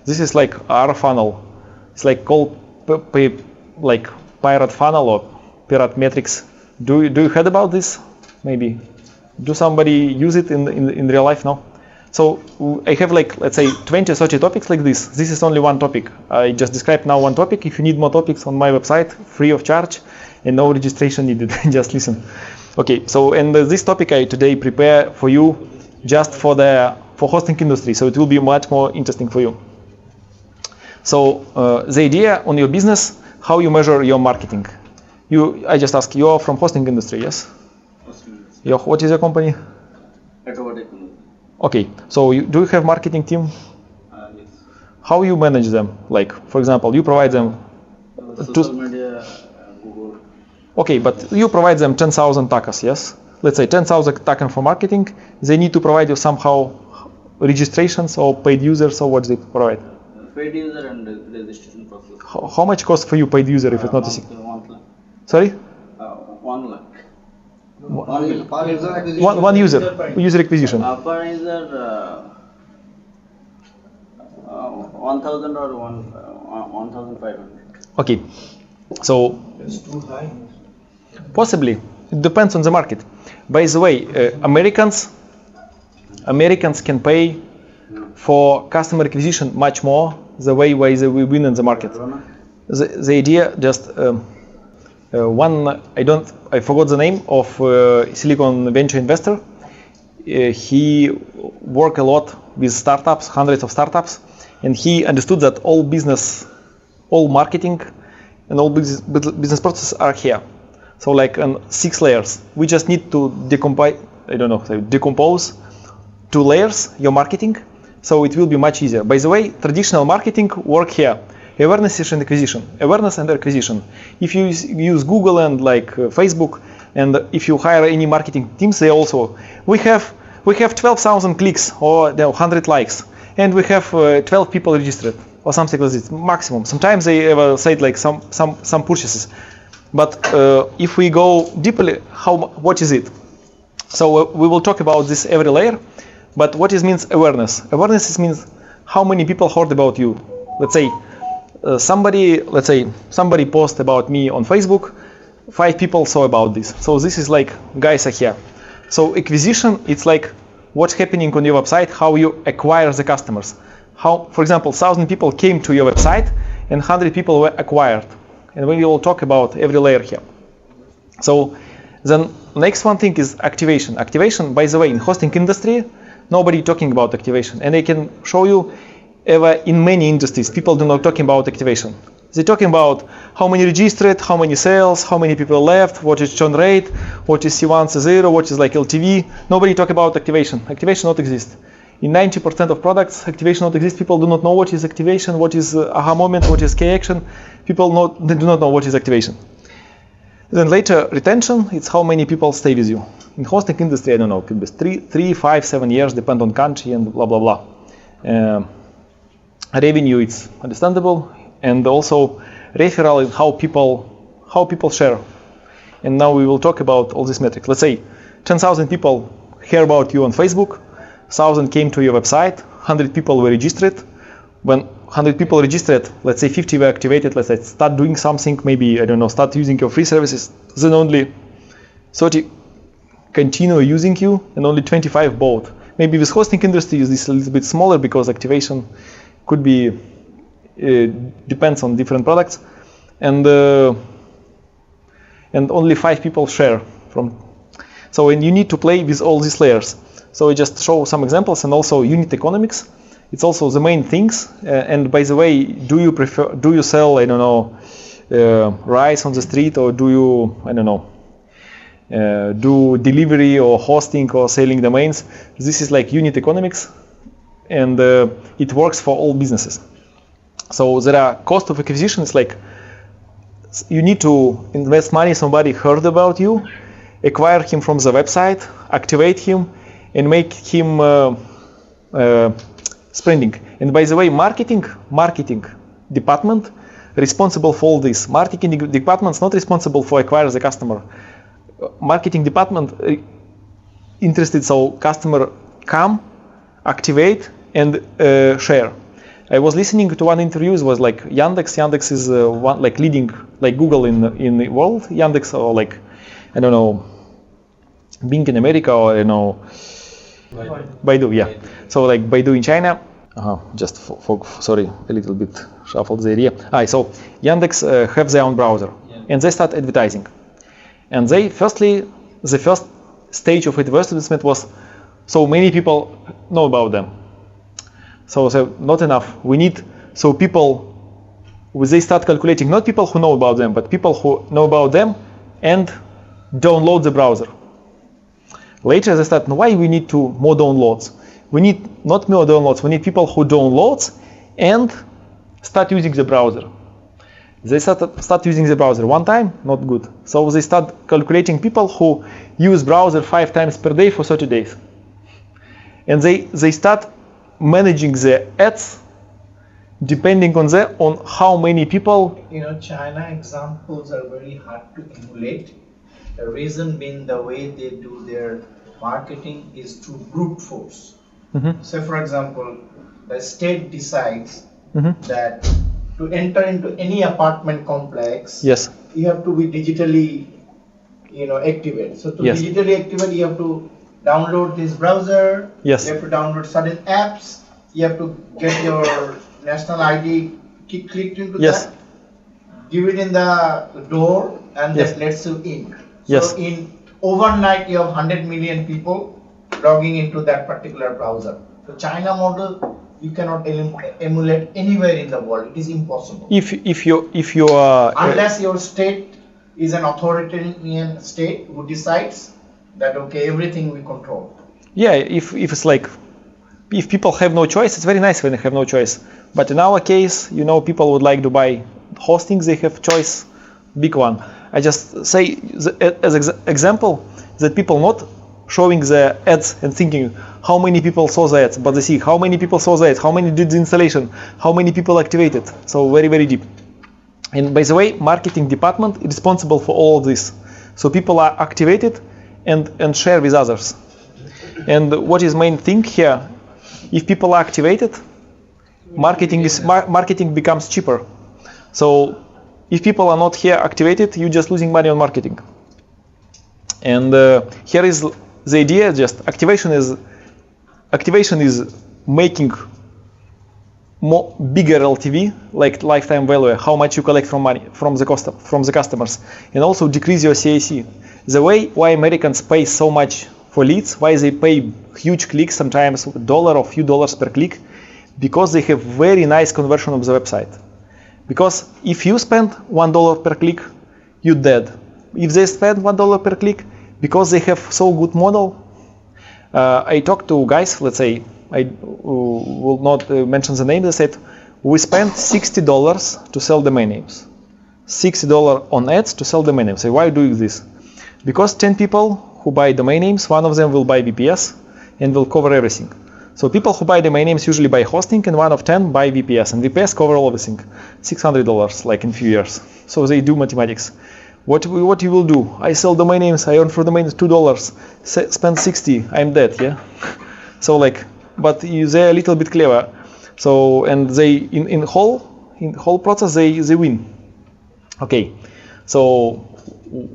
This is like AAARRR Funnel. It's like called like Pirate Funnel or Pirate Metrics. Do you heard about this? Maybe. Do somebody use it in real life? No. So I have like, let's say 20 or 30 topics like this. This is only one topic. I just described now one topic. If you need more topics on my website, free of charge and no registration needed, just listen. Okay, so and this topic I today prepare for you just for hosting industry. So it will be much more interesting for you. So the idea on your business, how you measure your marketing. I just ask, you're from hosting industry, yes? What is your company? Okay, so do you have marketing team? Yes. How you manage them? Like, for example, you provide them social media, Google. Okay, but you provide them 10,000 tokens, yes? Let's say 10,000 tokens for marketing. They need to provide you somehow registrations or paid users, or what they provide? Paid user and registration process. How much cost for you paid user if it's not a secret? 1 lakh. Sorry? 1 lakh. One user acquisition. Per user 1,000 or 1,500. Okay, so It's too high. possibly it depends on the market. By the way, Americans can pay for customer acquisition much more the way they will win in the market. The idea just I forgot the name of Silicon venture investor. He worked a lot with startups, hundreds of startups, and he understood that all business, all marketing, and all business processes are here. So like 6 layers. We just need to decompose 2 layers your marketing, so it will be much easier. By the way, traditional marketing work here. Awareness and acquisition. Awareness and acquisition. If you use Google and like Facebook, and if you hire any marketing teams, they also we have 12,000 clicks or 100 likes, and we have 12 people registered or something like this maximum. Sometimes they ever said like some purchases, but if we go deeply, what is it? So we will talk about this every layer. But what is means awareness? Awareness means how many people heard about you. Let's say somebody post about me on Facebook, 5 people saw about this. So this is like guys are here. So acquisition, it's like what's happening on your website, how you acquire the customers. How, for example, 1,000 people came to your website and 100 people were acquired. And we will talk about every layer here. So then next one thing is activation. Activation, by the way, in hosting industry, nobody talking about activation. And I can show you in many industries, people do not talking about activation. They're talking about how many registered, how many sales, how many people left, what is churn rate, what is C1, C0, what is like LTV. Nobody talk about activation. Activation not exist. In 90% of products, activation not exist. People do not know what is activation, what is aha moment, what is key action. People they do not know what is activation. Then later, retention, it's how many people stay with you. In hosting industry, I don't know, it could be 3, 5, 7 years, depend on country and blah, blah, blah. Revenue, it's understandable. And also referral is how people share. And now we will talk about all these metrics. Let's say 10,000 people hear about you on Facebook, 1,000 came to your website, 100 people were registered. When 100 people registered, let's say 50 were activated, let's say start doing something, maybe, I don't know, start using your free services, then only 30 continue using you and only 25 bought. Maybe with hosting industry is this a little bit smaller because activation could be, depends on different products, and only 5 people share from. So and you need to play with all these layers. So I just show some examples, and also unit economics. It's also the main things. And by the way, do you sell, I don't know, rice on the street, or do you, I don't know, do delivery or hosting or selling domains? This is like unit economics, and it works for all businesses. So there are cost of acquisition. It's like you need to invest money. Somebody heard about you, acquire him from the website, activate him, and make him spending. And by the way, marketing department responsible for all this. Marketing department is not responsible for acquire the customer. Marketing department interested so customer come, activate, and share. I was listening to one interview. It was like Yandex. Yandex is one like leading like Google in the world. Yandex or like I don't know, Bing in America or I don't know, Baidu. Yeah. So like Baidu in China. Just sorry, a little bit shuffled the area. So Yandex have their own browser, and they start advertising. And they the first stage of advertisement was so many people know about them. So not enough. We need people. They start calculating not people who know about them, but people who know about them and download the browser. Later they start. Why we need more downloads? We need not more downloads. We need people who download and start using the browser. They start using the browser one time, not good. So they start calculating people who use browser 5 times per day for 30 days. And they start managing the ads depending on how many people. China examples are very hard to emulate. The reason being the way they do their marketing is through brute force. So for example, the state decides that to enter into any apartment complex, you have to be digitally activate. So to digitally activate, you have to download this browser, you have to download certain apps, you have to get your national ID clicked into that, give it in the door, and that lets you in. So in overnight, you have 100 million people logging into that particular browser. The China model you cannot emulate anywhere in the world. It is impossible. If you are unless your state is an authoritarian state who decides that everything we control. Yeah, if it's like if people have no choice, it's very nice when they have no choice. But in our case, people would like to buy hosting. They have choice, big one. I just say as example that people not showing the ads and thinking how many people saw the ads, but they see how many people saw the ads, how many did the installation, how many people activated. So very, very deep. And by the way, marketing department is responsible for all of this. So people are activated and share with others. And what is main thing here? If people are activated, marketing becomes cheaper. So if people are not here activated, you're just losing money on marketing. And here is the idea. Just activation is making more bigger LTV, like lifetime value, how much you collect from the customers, and also decrease your CAC. The way why Americans pay so much for leads, why they pay huge clicks, sometimes $1 or few dollars per click, because they have very nice conversion of the website. Because if you spend $1 per click, you're dead. If they spend $1 per click, because they have so good model, I talked to guys, let's say, I will not mention the name, they said, we spent $60 to sell domain names. $60 on ads to sell domain names. So why are you doing this? Because 10 people who buy domain names, one of them will buy VPS and will cover everything. So people who buy domain names usually buy hosting, and one of 10 buy VPS, and VPS cover everything. $600 like in few years. So they do mathematics. What you will do? I sell domain names, I earn for domain names $2, spend 60, I'm dead, yeah? So like, but they are a little bit clever. So, and they, in whole process, they win. Okay, so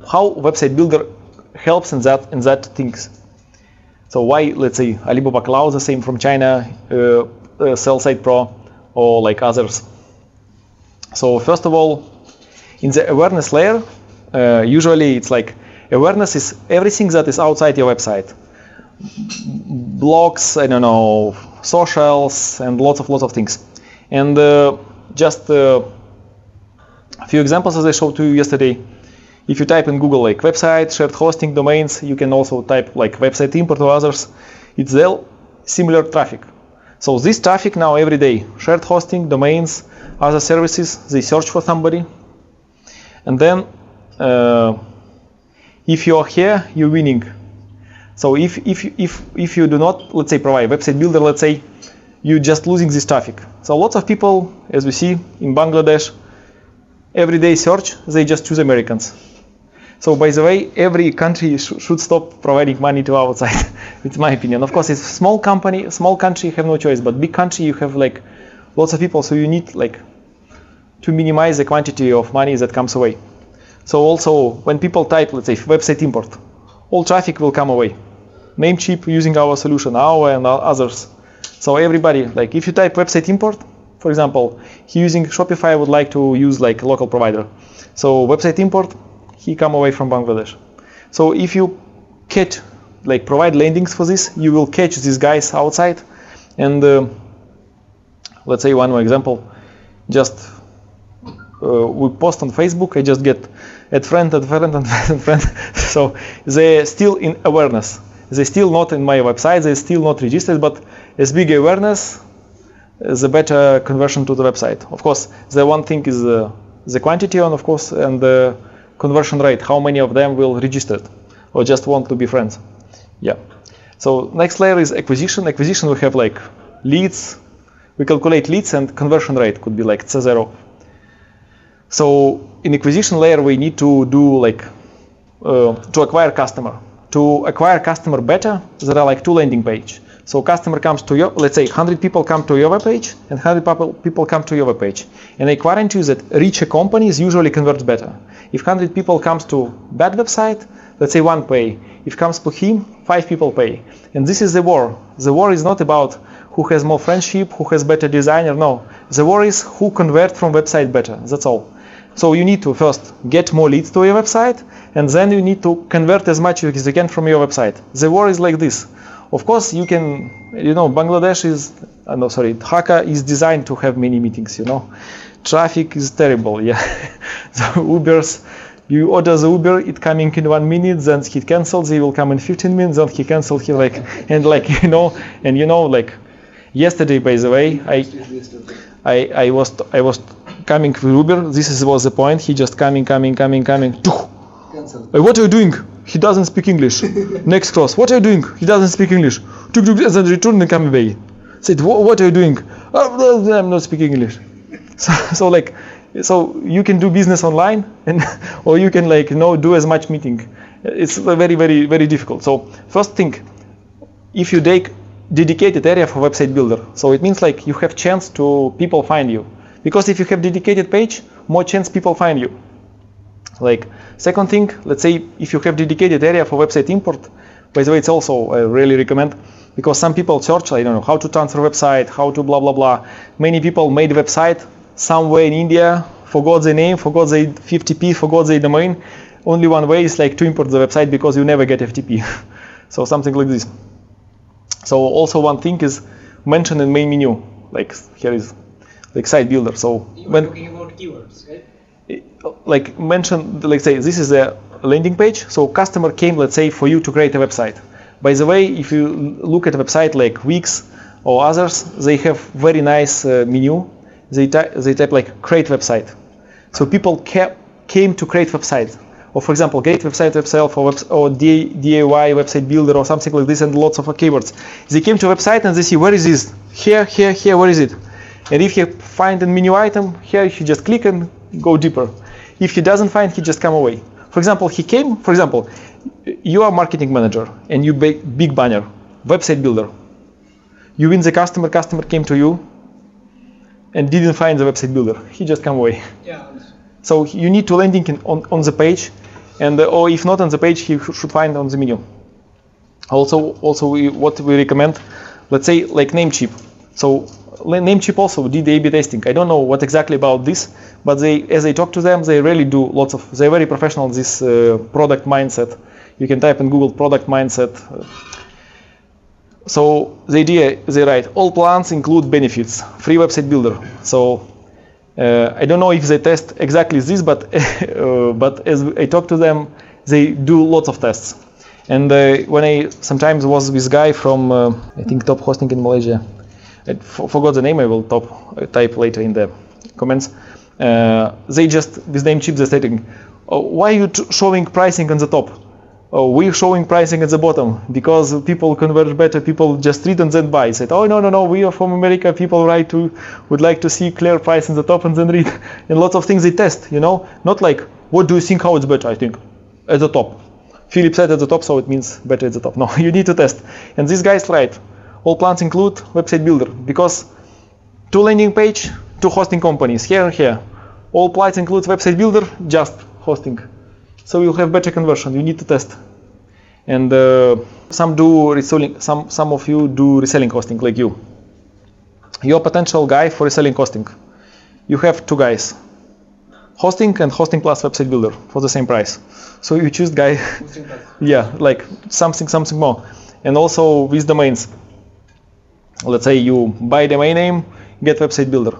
how website builder helps in that things. So why, let's say, Alibaba Cloud, the same from China, Sell Site Pro, or like others. So first of all, in the awareness layer, usually it's like awareness is everything that is outside your website. Blogs, I don't know, socials, and lots of things. And just a few examples as I showed to you yesterday. If you type in Google like website, shared hosting, domains, you can also type like website import or others. It's all similar traffic. So this traffic now every day, shared hosting, domains, other services, they search for somebody. And then if you are here, you're winning. So if you do not, let's say, provide website builder, let's say, you're just losing this traffic. So lots of people, as we see in Bangladesh, everyday search, they just choose Americans. So by the way, every country should stop providing money to outside. It's my opinion. Of course, it's small country, you have no choice, but big country, you have like lots of people, so you need like to minimize the quantity of money that comes away. So also when people type, let's say, website import, all traffic will come away. Namecheap using our solution, our and others. So everybody, like if you type website import, for example, he using Shopify would like to use like local provider. So website import, he come away from Bangladesh. So if you catch, like provide landings for this, you will catch these guys outside. And let's say one more example, just we post on Facebook, I just get add friend, add friend, add friend. So they're still in awareness. They're still not in my website, they're still not registered, but as big awareness, the better conversion to the website. Of course, the one thing is the quantity on, of course, and the conversion rate, how many of them will register it or just want to be friends. Yeah. So next layer is acquisition. Acquisition, we have like leads. We calculate leads and conversion rate could be like C0. So in acquisition layer, we need to do like to acquire customer. To acquire customer better, there are like two landing page. So customer comes to your, let's say 100 people come to your web page and 100 people come to your web page. And I guarantee you that richer companies usually convert better. If 100 people comes to bad website, let's say 1 pay. If comes to him, 5 people pay. And this is the war. The war is not about who has more friendship, who has better designer, no. The war is who convert from website better, that's all. So you need to first get more leads to your website, and then you need to convert as much as you can from your website. The war is like this. Of course, you can, Bangladesh is, Dhaka is designed to have many meetings, Traffic is terrible, yeah. The Ubers, you order the Uber, it coming in 1 minute, then he cancels, he will come in 15 minutes, then he cancels, yesterday, by the way, I was coming with Uber, was the point, he just coming. What are you doing? He doesn't speak English. Next cross, what are you doing? He doesn't speak English. Then return and come away. Said, what are you doing? Oh, I'm not speaking English. So you can do business online, or you can do as much meeting. It's very, very, very difficult. So first thing, if you take dedicated area for website builder, so it means you have chance to people find you. Because if you have dedicated page, more chance people find you. Second thing, let's say if you have dedicated area for website import, by the way, it's also I really recommend, because some people search, I don't know, how to transfer website, how to blah, blah, blah. Many people made website somewhere in India, forgot the name, forgot the FTP, forgot the domain. Only one way is to import the website because you never get FTP. So something like this. So also one thing is mentioned in main menu, here is site builder. So you are talking about keywords, right? Mention, say this is a landing page. So customer came, let's say, for you to create a website. By the way, if you look at a website like Wix or others, they have very nice menu. They type create website. So people came to create website. Or for example, create website itself or DIY website builder or something like this, and lots of keywords. They came to a website and they see, where is this? Here, where is it? And if he find a menu item, here he just click and go deeper. If he doesn't find, he just come away. For example, you are marketing manager and you big banner, website builder. You win the customer came to you and didn't find the website builder. He just come away. Yeah. So you need to landing on the page, and or if not on the page, he should find on the menu. Also what we recommend, let's say Namecheap. So Namecheap also did the A/B testing. I don't know what exactly about this, but as I talk to them, they really do they're very professional in this product mindset. You can type in Google product mindset. So the idea, they write, all plans include benefits, free website builder. So I don't know if they test exactly this, but as I talk to them, they do lots of tests. And when I sometimes was with guy from, I think Top Hosting in Malaysia, I forgot the name, I will type later in the comments. They just, with Namecheap, they're stating, why are you showing pricing on the top? We're showing pricing at the bottom because people convert better, people just read and then buy. Said, oh, no, we are from America, people would like to see clear price in the top and then read. And lots of things they test, not what do you think, how it's better, I think, at the top. Filip said at the top, so it means better at the top. No, you need to test. And these guys write, all plans include website builder, because 2 landing page, 2 hosting companies, here and here. All plans includes website builder, just hosting. So you'll have better conversion, you need to test. And some do reselling, some of you do reselling hosting like you. You're a potential guy for reselling hosting. You have 2 guys. Hosting and hosting plus website builder for the same price. So you choose guy, yeah, like something more. And also with domains. Let's say you buy domain name, get website builder.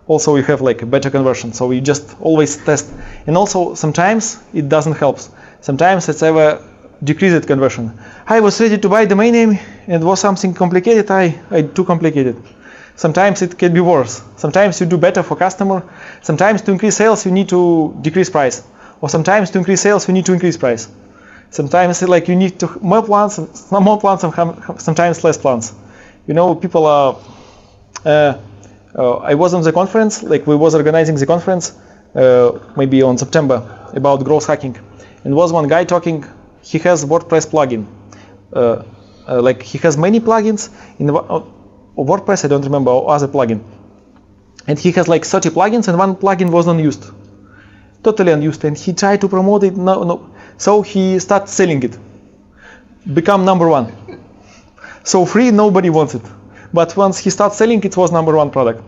Also you have like a better conversion. So you just always test. And also sometimes it doesn't help. Sometimes it's ever decreased conversion. I was ready to buy domain name and was something complicated, I too complicated. Sometimes it can be worse. Sometimes you do better for customer. Sometimes to increase sales you need to decrease price. Or sometimes to increase sales you need to increase price. Sometimes like you need to more plans, sometimes less plans. You know, people are. I was on the conference, like we was organizing the conference, maybe on September, about growth hacking, and was one guy talking. He has WordPress plugin, like he has many plugins in WordPress. I don't remember other plugin, and he has like 30 plugins, and one plugin was unused, totally unused, and he tried to promote it. No. So he started selling it, become number 1. So free, nobody wants it. But once he started selling, it was number 1 product.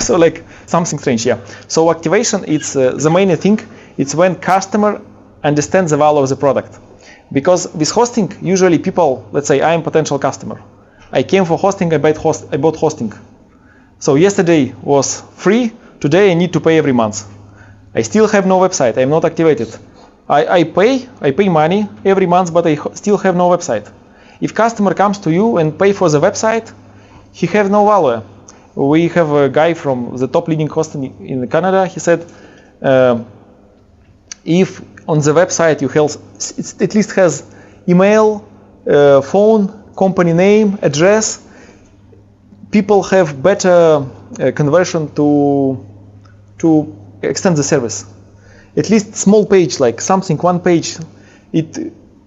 So like something strange, yeah. So activation, it's the main thing. It's when customer understands the value of the product. Because with hosting, usually people, let's say I am potential customer. I came for hosting, I bought hosting. So yesterday was free, today I need to pay every month. I still have no website, I am not activated. I pay money every month, but I still have no website. If customer comes to you and pay for the website, he has no value. We have a guy from the top leading host in Canada. He said, if on the website you have, it at least has email, phone, company name, address, people have better conversion to extend the service. At least small page, like something, 1 page,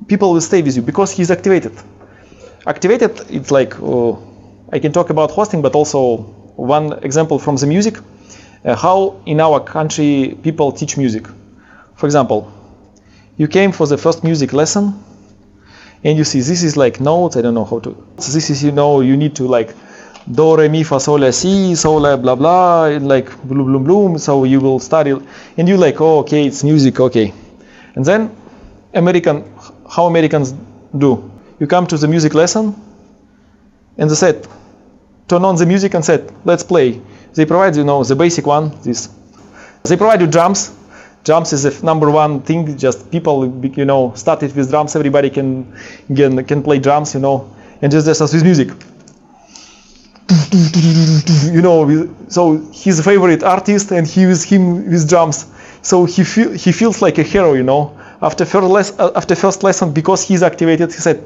people will stay with you because he's activated. Activated, it's like, I can talk about hosting, but also one example from the music, how in our country people teach music. For example, you came for the first music lesson, and you see this is like notes, I don't know how to, so this is, you know, you need to like do, re, mi, fa, sol, la, si, sol, la, blah, blah, and like bloom, bloom, bloom, so you will study, and you like, oh, okay, it's music, okay. And then how Americans do, you come to the music lesson, and they said, turn on the music and said, let's play. They provide, you know, the basic one, this. They provide you drums. Drums is the number 1 thing, just people, you know, started with drums, everybody can play drums, you know, and just with music. You know, so his favorite artist, and he with him with drums. So he feels like a hero, you know. After first lesson, because he's activated, he said,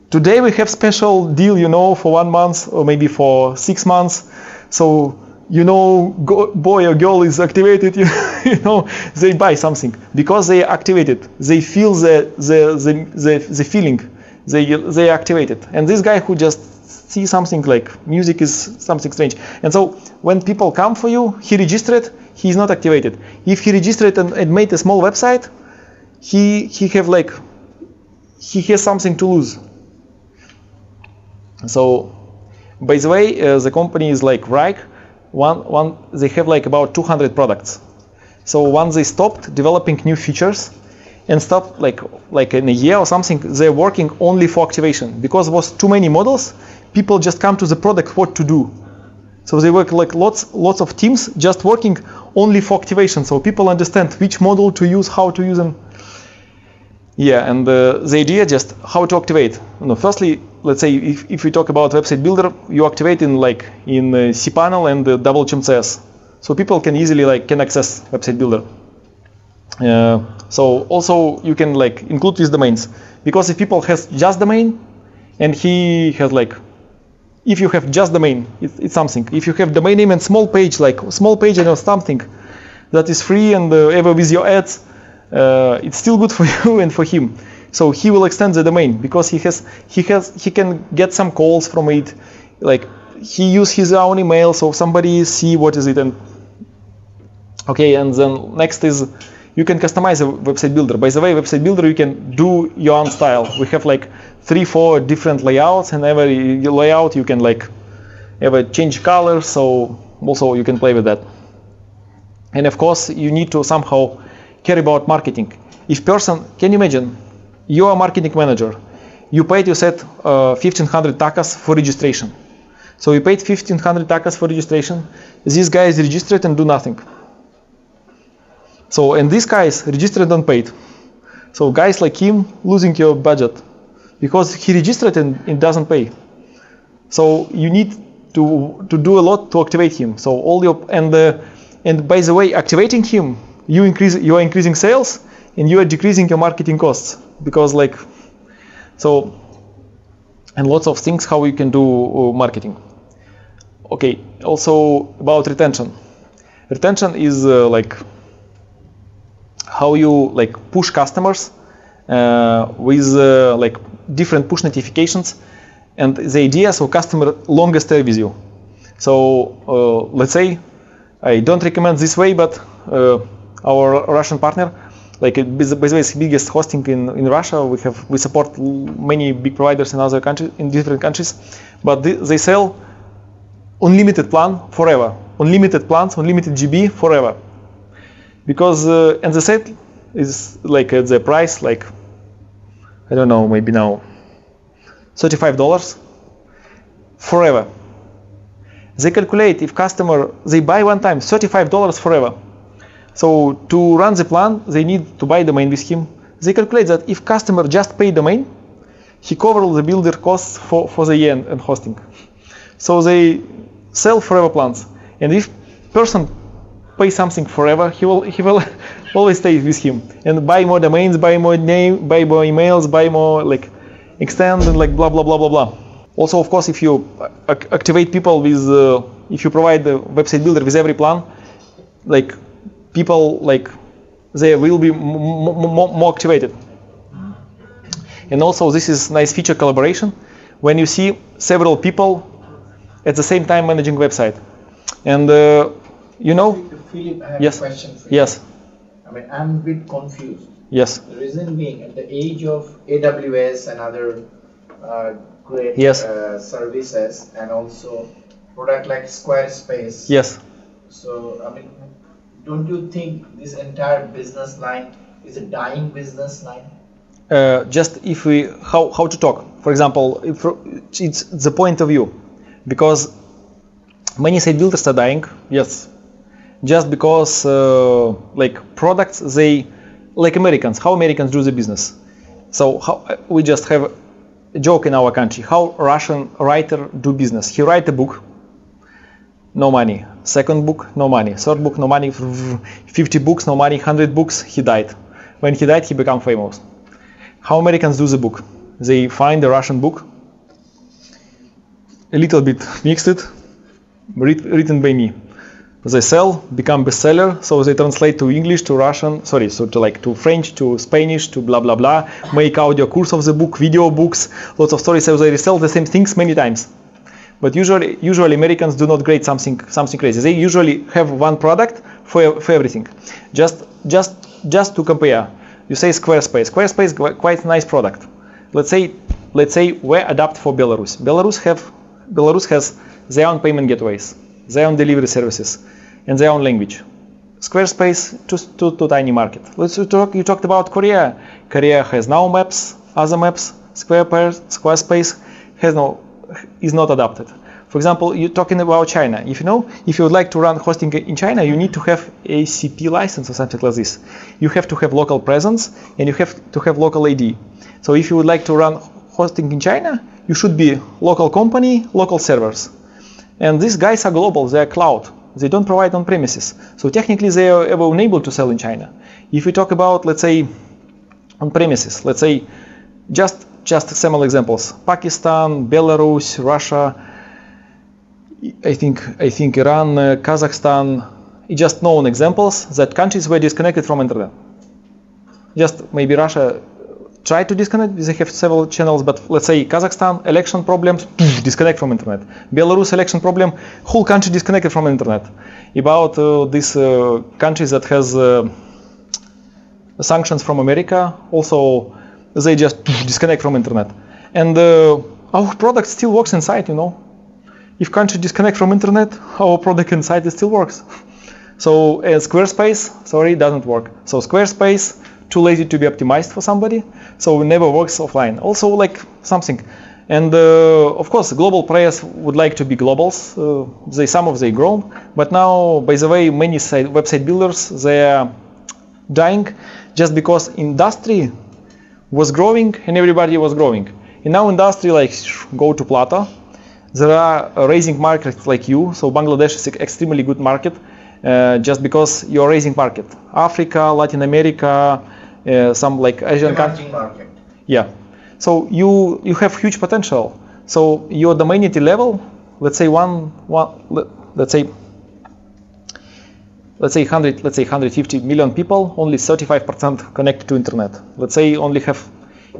today we have special deal, you know, for 1 month or maybe for 6 months. So, you know, boy or girl is activated, you know, they buy something because they are activated. They feel the feeling. They are activated. And this guy who just see something like music is something strange. And so when people come for you, he registered, he is not activated. If he registered and made a small website, he has something to lose. So, by the way, the company is like Reich. They have like about 200 products. So once they stopped developing new features and stopped like in a year or something, they're working only for activation because there was too many models. People just come to the product what to do. So they work like lots of teams just working only for activation. So people understand which model to use, how to use them. Yeah, and the idea just how to activate. Firstly, let's say if we talk about website builder, you activate in cPanel and WCMCS, so people can easily can access website builder. So also you can include these domains, because if people has just domain and he has if you have just domain, it's something. If you have domain name and small page and something that is free and ever with your ads, it's still good for you and for him. So he will extend the domain because he can get some calls from it. he use his own email, so somebody see what is it. And okay, and then next is you can customize a website builder. By the way, website builder you can do your own style. We have like 3-4 different layouts, and every layout you can like ever change colors, so also you can play with that. And of course you need to somehow care about marketing. If person, can you imagine, you are a marketing manager, you paid, you said 1500 takas for registration. So you paid 1500 takas for registration, these guys registered and do nothing. So, and these guys registered and paid. So guys like him losing your budget because he registered and it doesn't pay. So you need to do a lot to activate him. So all your, and by the way, activating him, you are increasing sales and you are decreasing your marketing costs, because like, so, and lots of things how you can do marketing. Okay, also about retention. Retention is like how you like push customers with like different push notifications, and the idea so customer longer stay with you. So let's say, I don't recommend this way, but our Russian partner, like by the way, it's the biggest hosting in Russia. We support many big providers in other countries, in different countries, but they sell unlimited plan forever, unlimited plans, unlimited GB forever, because and the set is like at the price like, I don't know, maybe now $35 forever. They calculate if customer, they buy one time $35 forever. So to run the plan, they need to buy domain with him. They calculate that if customer just pay domain, he covers the builder costs for the year and hosting. So they sell forever plans. And if person pay something forever, he will always stay with him and buy more domains, buy more name, buy more emails, buy more like extend and like blah blah blah blah blah. Also, of course, if you activate people with, if you provide the website builder with every plan, like people like they will be more activated. And also, this is nice feature collaboration when you see several people at the same time managing website. And you know, Philip, I have yes, a question for you. yes, I mean, I'm a bit confused. yes, The reason being, at the age of AWS and other great yes, services, and also product like Squarespace. yes. So, I mean, don't you think this entire business line is a dying business line? Just if we, how to talk. For example, if it's the point of view, because many site builders are dying, yes. Just because like products, they, like Americans, how Americans do the business. So how, we just have a joke in our country, how Russian writer do business. He write a book, no money. Second book, no money. Third book, no money. 50 books, no money. 100 books, he died. When he died, he became famous. How Americans do the book? They find a Russian book, a little bit mixed it, written by me. They sell, become bestseller, so they translate to English, to Russian, sorry, so to like to French, to Spanish, to blah blah blah, make audio course of the book, video books, lots of stories, so they resell the same things many times. But usually Americans do not create something crazy. They usually have one product for everything. Just to compare, you say Squarespace. Squarespace quite nice product. Let's say we adapt for Belarus. Belarus has their own payment gateways, their own delivery services, and their own language. Squarespace, too tiny market. You talked about Korea. Korea has now maps, other maps. Squarespace is not adapted. For example, you're talking about China. If you would like to run hosting in China, you need to have a CP license or something like this. You have to have local presence and you have to have local ID. So if you would like to run hosting in China, you should be local company, local servers. And these guys are global, they are cloud. They don't provide on premises. So technically they are unable to sell in China. If we talk about, let's say, on premises, let's say, just several examples. Pakistan, Belarus, Russia, I think Iran, Kazakhstan, just known examples that countries were disconnected from internet. Just maybe Russia try to disconnect. They have several channels, but let's say Kazakhstan, election problems, disconnect from internet. Belarus, election problem, whole country disconnected from internet. About these countries that has sanctions from America, also they just disconnect from internet. And our product still works inside, you know. If country disconnect from internet, our product inside it still works. So Squarespace, sorry, doesn't work. So Squarespace, too lazy to be optimized for somebody, so it never works offline. Also like something. And of course, global players would like to be globals. Some of they grown, but now, by the way, many website builders, they are dying just because industry was growing and everybody was growing. And now industry like go to plateau. There are raising markets like you, so Bangladesh is an extremely good market just because you're raising market. Africa, Latin America, some like Asian countries. Market. Yeah. So you have huge potential. So your Domainity level, let's say let's say 150 million people, only 35% connected to internet. Let's say only have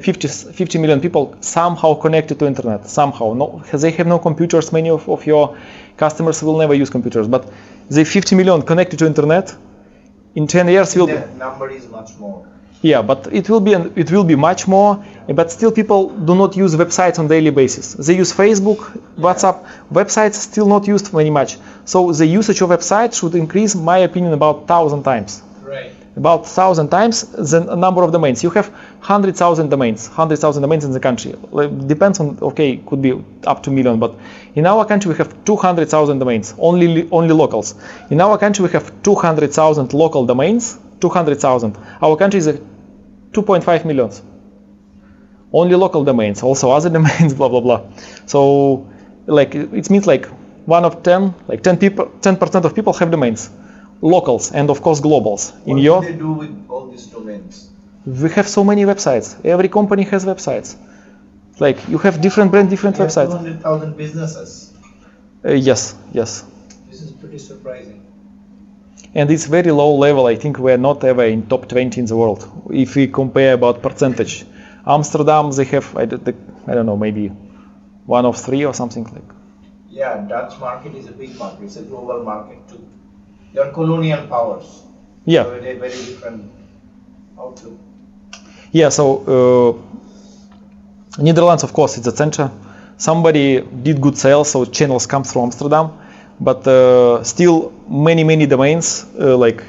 50 million people somehow connected to internet, somehow. No, they have no computers. Many of your customers will never use computers, but the 50 million connected to internet in 10 years will the number is much more. Yeah, but it will be much more. But still, people do not use websites on daily basis. They use Facebook, WhatsApp. Websites still not used very much. So the usage of websites should increase, in my opinion, about 1,000 times. Right. About 1,000 times the number of domains. You have 100,000 domains in the country. Depends on, okay, could be up to million, but in our country we have 200,000 domains, only locals. In our country we have 200,000 local domains, 200,000. Our country is 2.5 million. Only local domains, also other domains, blah blah blah. So, like it means like 1 of 10, like 10% of people have domains. Locals and of course globals. What do they do with all these domains? We have so many websites. Every company has websites. Like you have different brand, different websites. 200,000 businesses. Yes. This is pretty surprising. And it's very low level. I think we're not ever in top 20 in the world. If we compare about percentage, Amsterdam they have I don't know, maybe 1 of 3 or something like. Yeah, Dutch market is a big market. It's a global market too. They are colonial powers. Yeah. So a very different outlook. Yeah. So Netherlands, of course, it's the center. Somebody did good sales, so channels come from Amsterdam, but still many domains. Like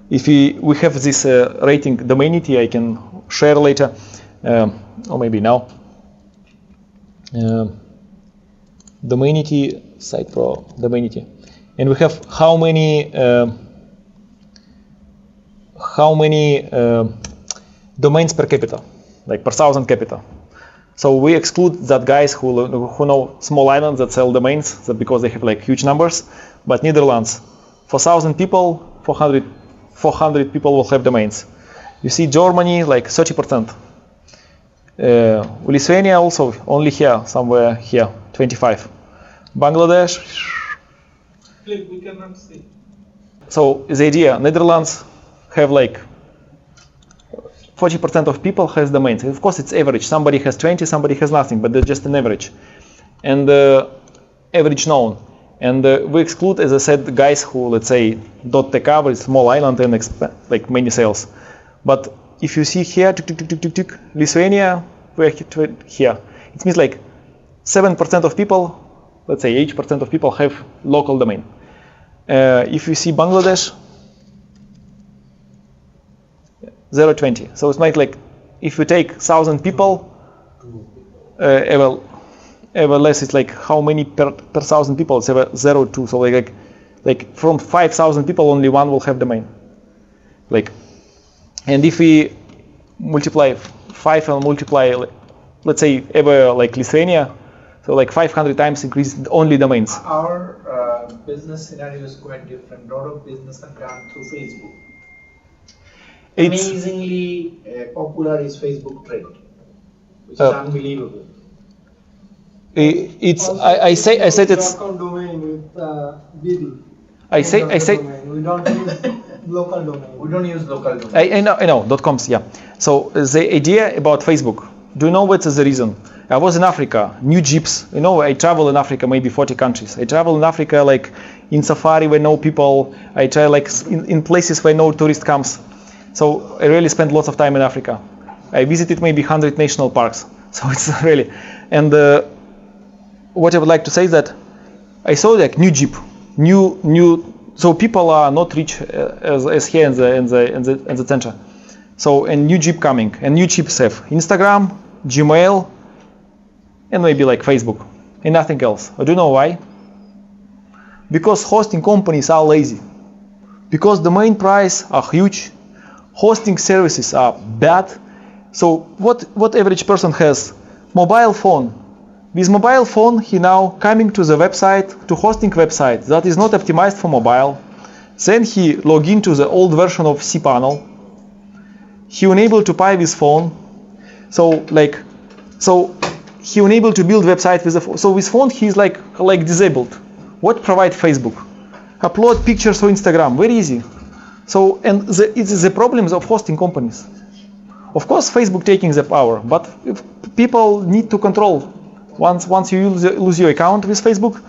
if we have this rating Domainity, I can share later, or maybe now. Domainity site pro Domainity. And we have how many domains per capita, like per 1,000 capita. So we exclude that guys who know small islands that sell domains because they have like huge numbers. But Netherlands, for 1,000 people, 400 people will have domains. You see Germany like 30%. Lithuania also only here, somewhere here, 25. Bangladesh. We cannot see. So the idea, Netherlands have like 40% of people has domains. Of course, it's average. Somebody has 20, somebody has nothing, but they're just an average. And average known. And we exclude, as I said, guys who, let's say, .tk, cover small island and like many sales. But if you see here, Lithuania, we're here. It means like 7% of people, let's say 8% of people have local domain. If you see Bangladesh, 0.20. So it's like if you take 1,000 people, ever less, it's like how many per 1,000 people? It's 0.2. So like from 5,000 people, only one will have domain. Like, and if we multiply 5 and multiply, let's say ever like Lithuania, so like 500 times increase only domains. Our business scenario is quite different. A lot of business are done through Facebook. Amazingly popular is Facebook Trade, which is unbelievable. I said it's. Account domain with BD. I say, We don't use local domain. We don't use local domain. I know, .coms, yeah. So the idea about Facebook, do you know what is the reason? I was in Africa, new jeeps, I travel in Africa, maybe 40 countries. I travel in Africa like in safari where no people, I try like in places where no tourist comes. So I really spent lots of time in Africa. I visited maybe 100 national parks. So it's really, and what I would like to say is that I saw like new jeep, new. So people are not rich as here in the center. So a new jeep coming, and new jeeps have Instagram, Gmail, and maybe like Facebook, and nothing else. Do you know why? Because hosting companies are lazy. Because domain price are huge, hosting services are bad. So what average person has? Mobile phone. With mobile phone, he now coming to the website, to hosting website that is not optimized for mobile. Then he log into the old version of cPanel. He unable to pay with phone. So he unable to build website with the phone. So with phone he's like disabled. What provide Facebook? Upload pictures to Instagram, very easy. So it's the problems of hosting companies. Of course, Facebook taking the power, but if people need to control. Once you lose your account with Facebook,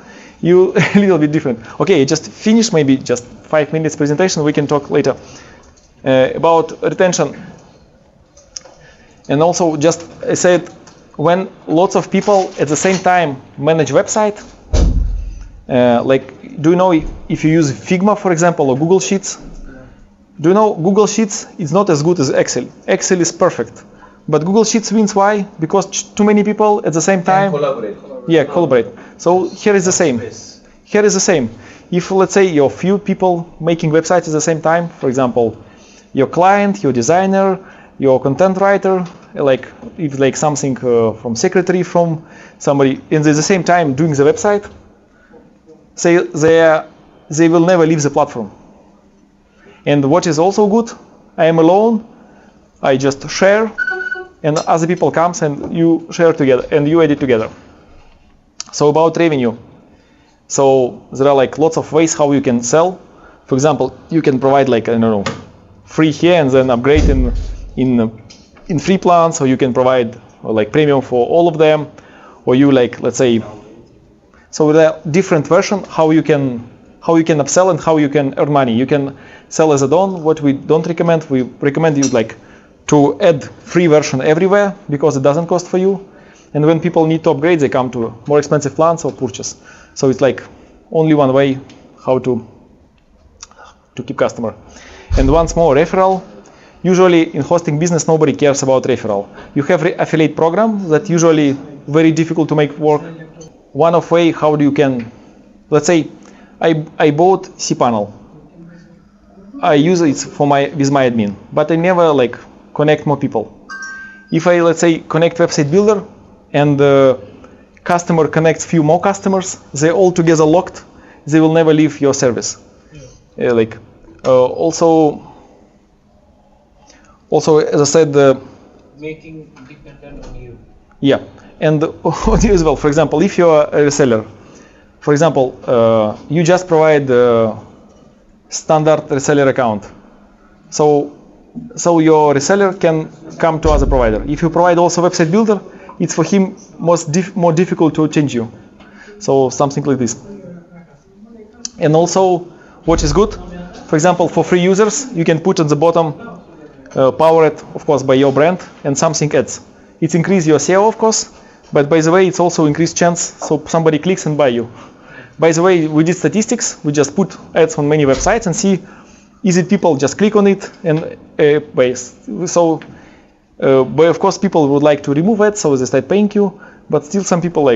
you a little bit different. Okay, just finish maybe just 5 minutes presentation. We can talk later about retention. And also, just I said, when lots of people at the same time manage website, do you know if you use Figma, for example, or Google Sheets? Do you know Google Sheets is not as good as Excel? Excel is perfect. But Google Sheets wins why? Because too many people at the same time collaborate. Yeah, collaborate. So here is the same. Here is the same. If let's say you're few people making websites at the same time, for example, your client, your designer, your content writer, if something from secretary, from somebody, and at the same time doing the website, say they will never leave the platform. And what is also good, I am alone, I just share, and other people comes and you share together and you edit together. So about revenue. So there are lots of ways how you can sell. For example, you can provide free here and then upgrade in free plans, or you can provide premium for all of them, or you let's say. So there are different versions how you can upsell and how you can earn money. You can sell as add-on. What we don't recommend, we recommend you to add free version everywhere because it doesn't cost for you. And when people need to upgrade, they come to more expensive plans or purchase. So it's only one way how to keep customer. And once more, referral. Usually in hosting business, nobody cares about referral. You have affiliate program that usually very difficult to make work. One of way how you can, let's say, I bought cPanel. I use it with my admin, but I never connect more people. If I let's say connect website builder and the customer connects few more customers, they all together locked, they will never leave your service. Also as I said, making dependent on you. Yeah, and on you as well. For example, if you're a reseller, for example, you just provide standard reseller account. So your reseller can come to other provider. If you provide also website builder, it's for him more difficult to change you. So something like this. And also, what is good, for example, for free users, you can put at the bottom, powered, of course, by your brand and something ads. It increases your SEO, of course, but by the way, it's also increased chance, so somebody clicks and buy you. By the way, we did statistics. We just put ads on many websites and see, is it people just click on it and buy. So, but of course, people would like to remove ads, so they start paying you. But still, some people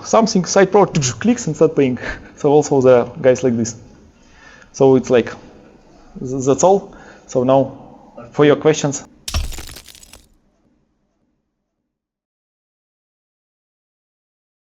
something site pro clicks and start paying. So also there are guys like this. So it's that's all. So now for your questions.